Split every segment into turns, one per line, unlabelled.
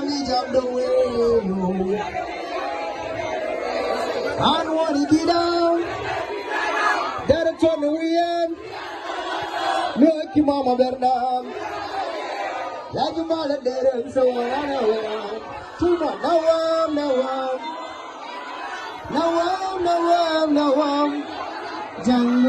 me jump the way. And want to get down. That turn the way. No, keep mama Bernam. Like you mother dead and so on. Too much. No. Jungle.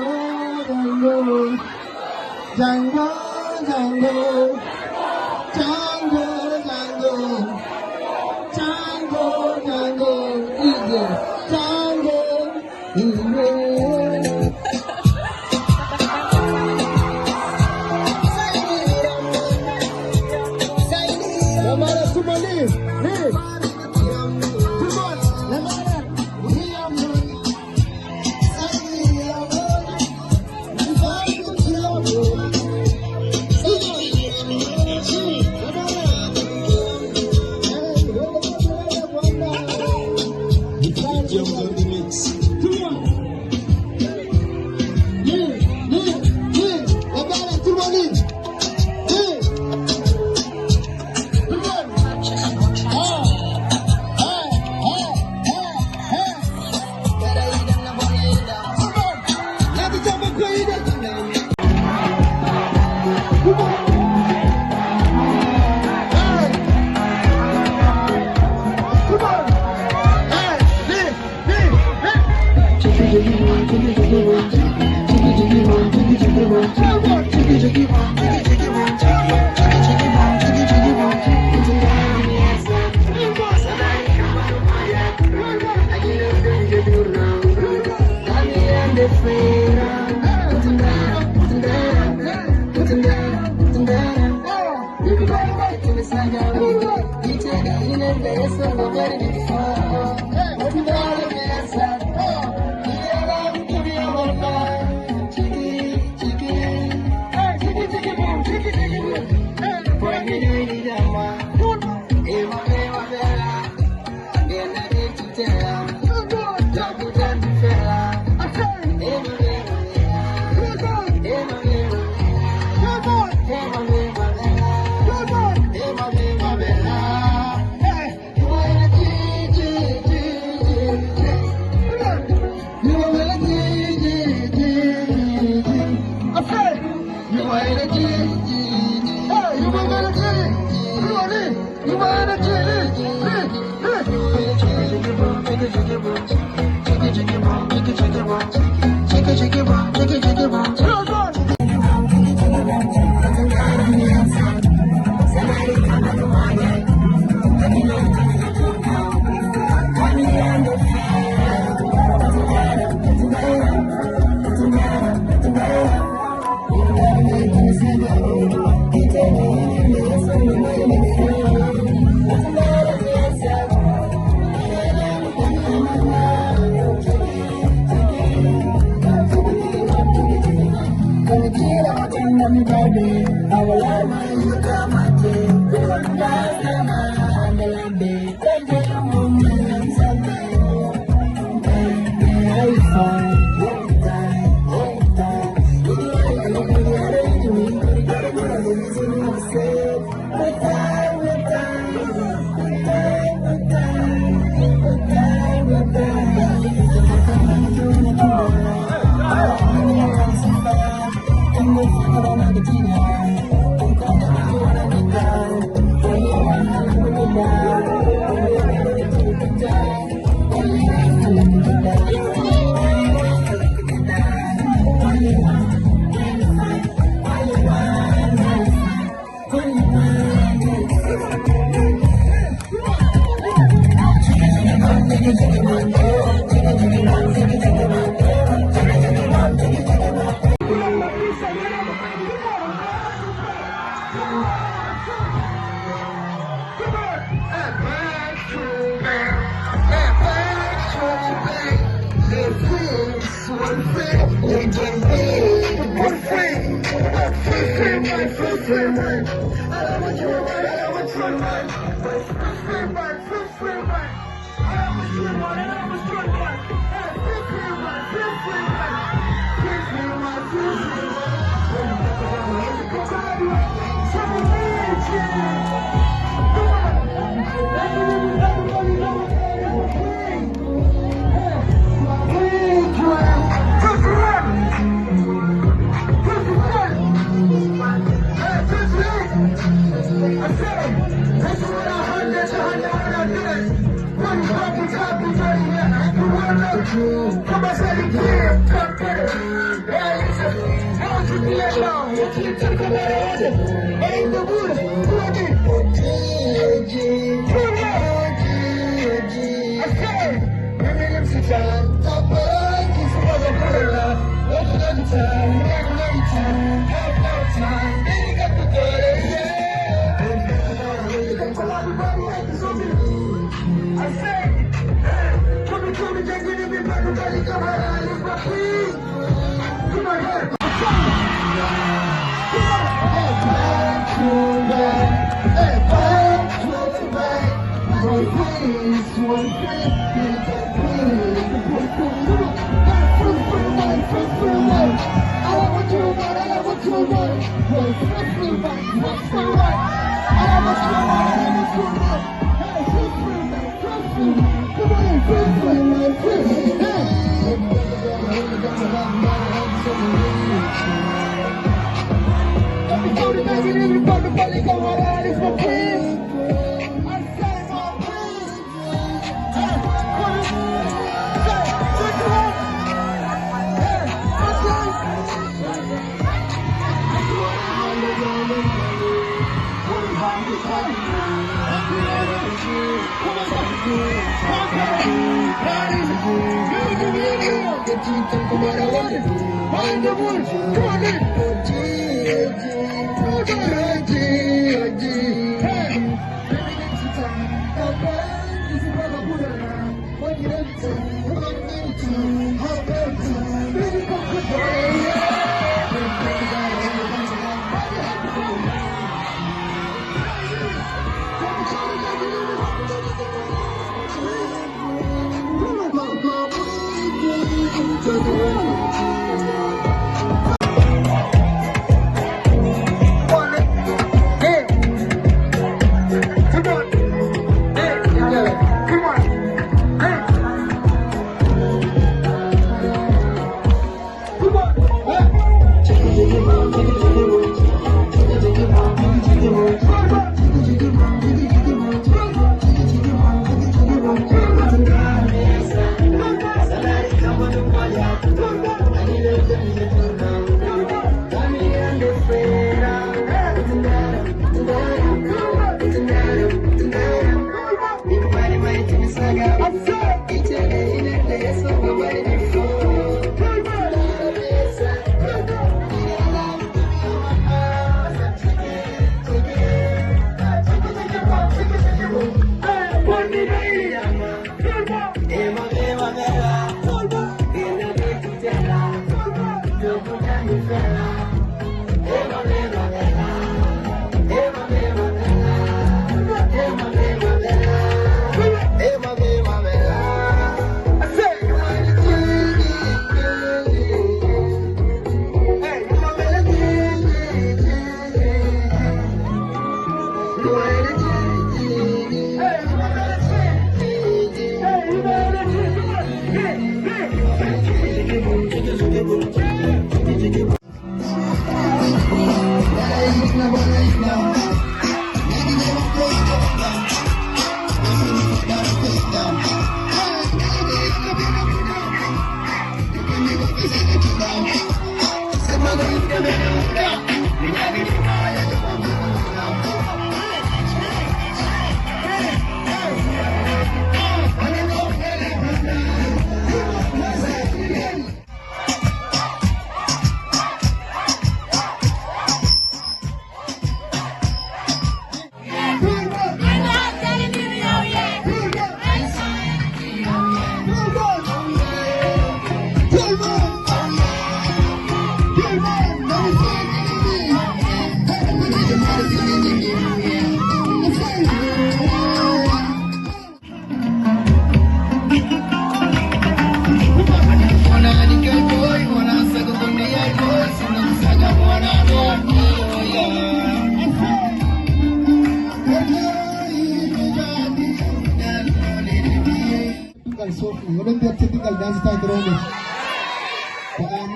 typical dance type around.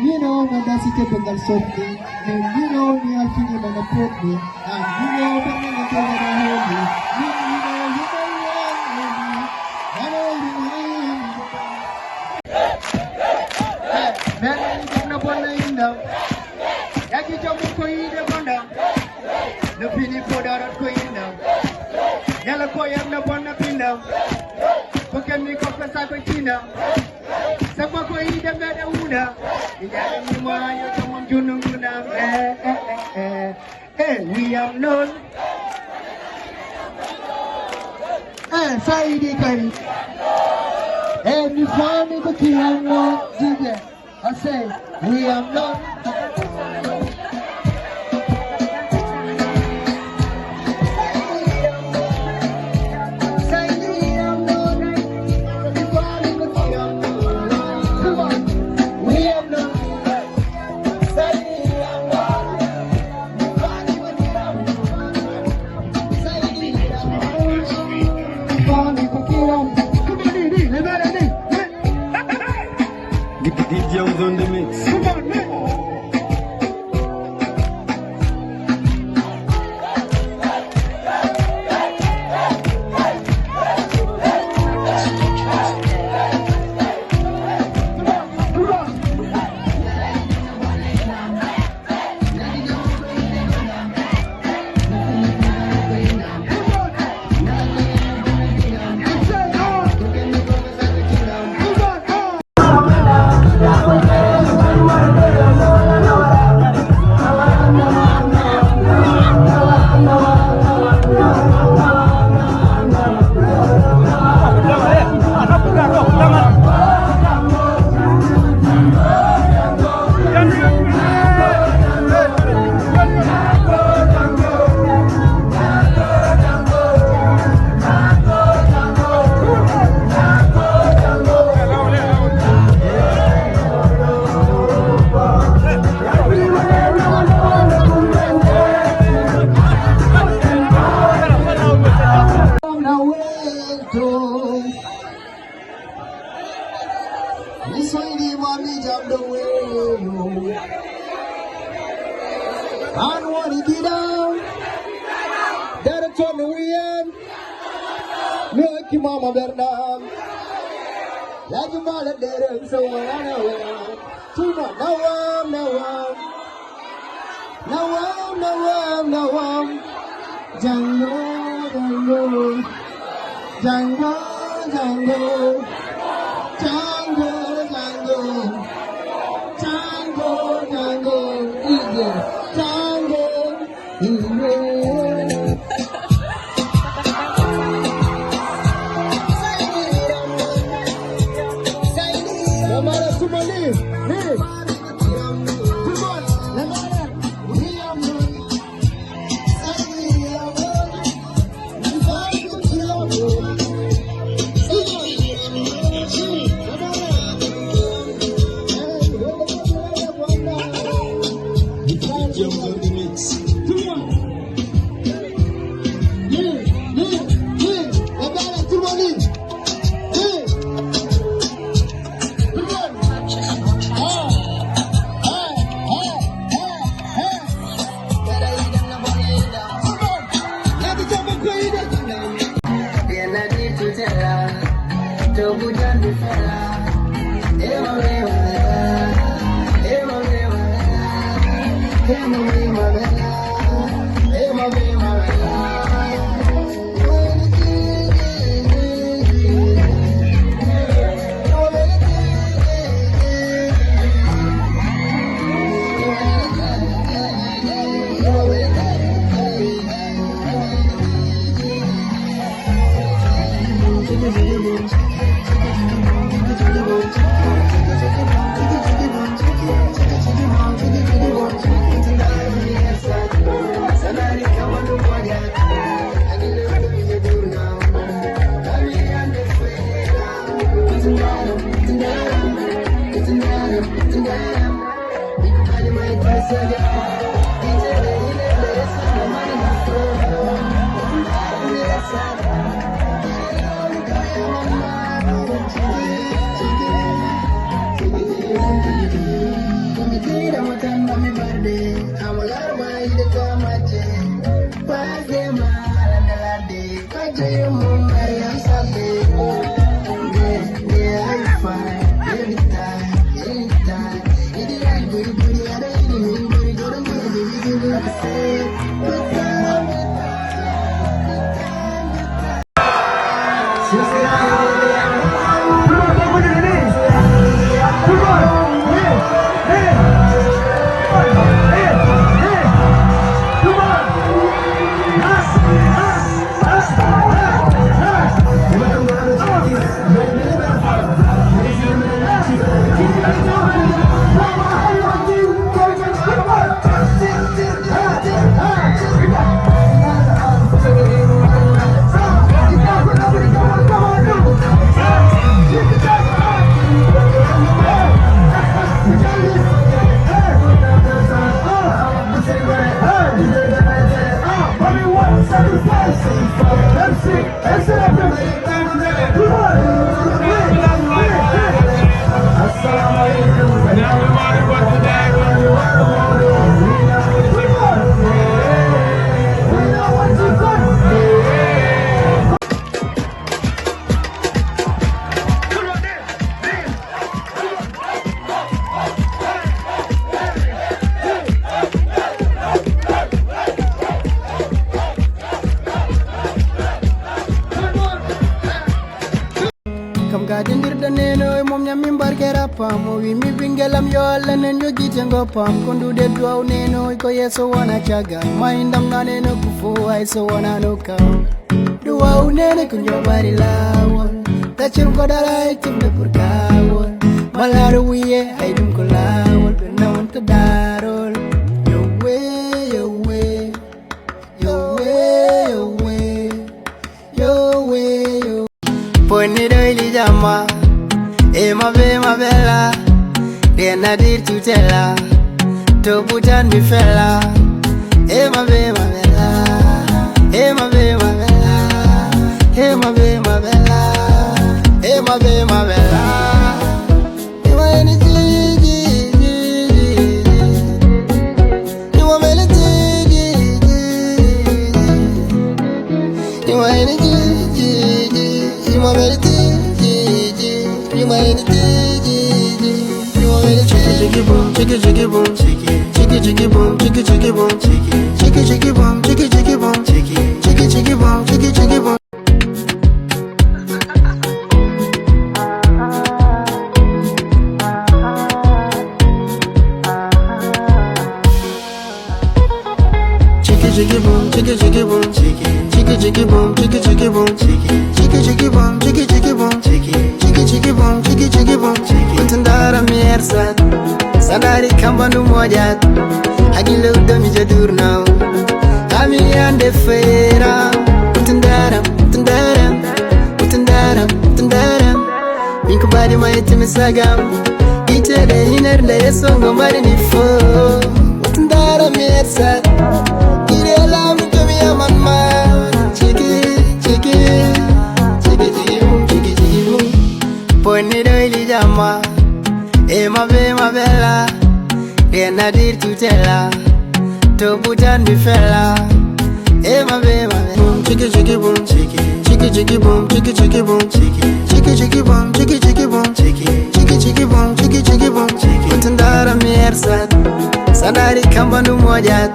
You know, my dance is typical softly. You know, we are feeling on the put me. And you know, when you tell me, you know, la koyam na bonna pinda. Pokem ni ko pesa ko china. Sakwa ko ida meda una. Ida ni mo ayo tamam junung guna. We are known. Saidi kai. Every family ko kiyang no jige. I say we are known.
DJ was on the mix.
Come on, man.
This way the mommy jump the way. I want to get down.
Derek John Nguyen. Look at Mama Bernam.
Like you mother Derek, so I know. Too much. No. Jungle.
Namara Sumali.
DJ was on the mix.
Thank you.
Kam gadin dirda neno mom nyami barkera pam o wi mi bingelam yo alla nen yo gitengo pam kondu de duaw neno ko yeso wana chaga mindam na neno kufo ay so wana no ka duaw nene kunjo bari lawon tachir ko dara timbe purkawon malaru wiye ay dum ko lawon be nawon to darol yo we yo we yo we yo we yo we yo poni doili jama e ma bella dena dir tutela to butan mi fella e ma bella e ma bella e ma bella e ma bella e ma ni ji e ma bella ji e ma ni ji you want me to you want me to you want me to chicka boom, chicka boom, chicka boom, chicka boom, chicka boom, chicka boom, chicka boom, chicka boom. Chicka boom, chicka boom, chicka boom, chicka boom, chicka boom, chicka boom, chicka boom. Utandara miersat, sadari kambandu mojat, agilo dami jadur now. Kami ande fera, utandara, minku badi maiti misagam, ite de hiner de yesongo mari ni fo. Utandara miersat, kirela mutumi amanma, chiki boom. Poni doili jama, e ma bella, dena dir tutela, to butan mi fella, e ma bella. Chiki boom, chiki boom, chiki boom, chiki boom, chiki boom, chiki boom. Utandara miersat, sadari kambandu mojat,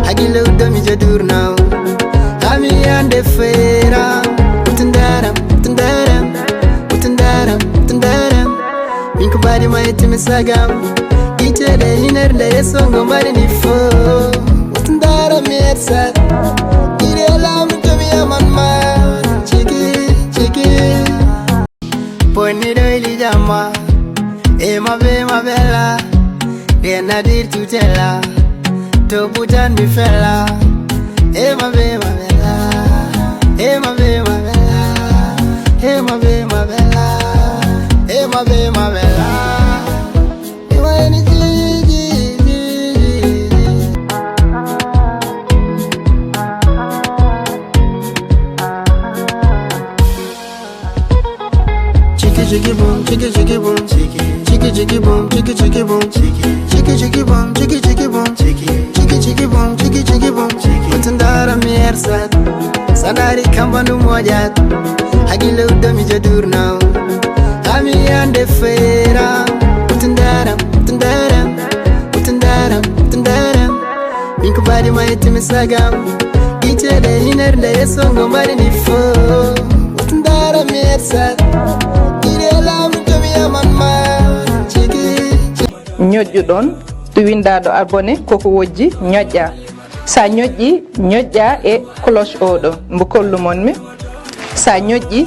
agilo dami jadur now. Kami ande fera, utandara, minku badi maiti misagam, ite de hiner de yesongo mari ni fo. Utandara miersat, kirela mutumi amanma, chiki poni doili jama, e ma bella, dena dir tutela, to butan mi fella, e ma bella, e ma bella, e ma bella, e ma bella, e ma ni ji. Chiki boom, chiki boom, chiki boom, chiki boom, chiki boom, chiki boom. Utandara miersat, sadari kambandu mojat, agilo dami jadur now. Kami ande fera, utandara, minku badi maiti misagam, ite de hiner de yesongo mari ni fo. Utandara la mierda. Ire la muto mi amanma.
Ñoƴƴu ɗon to windaɗo abonné koko wojji ñoƴƴa sa ñoƴƴi ñoƴƴa e cloche oɗo mbo kollumon mi sa ñoƴƴi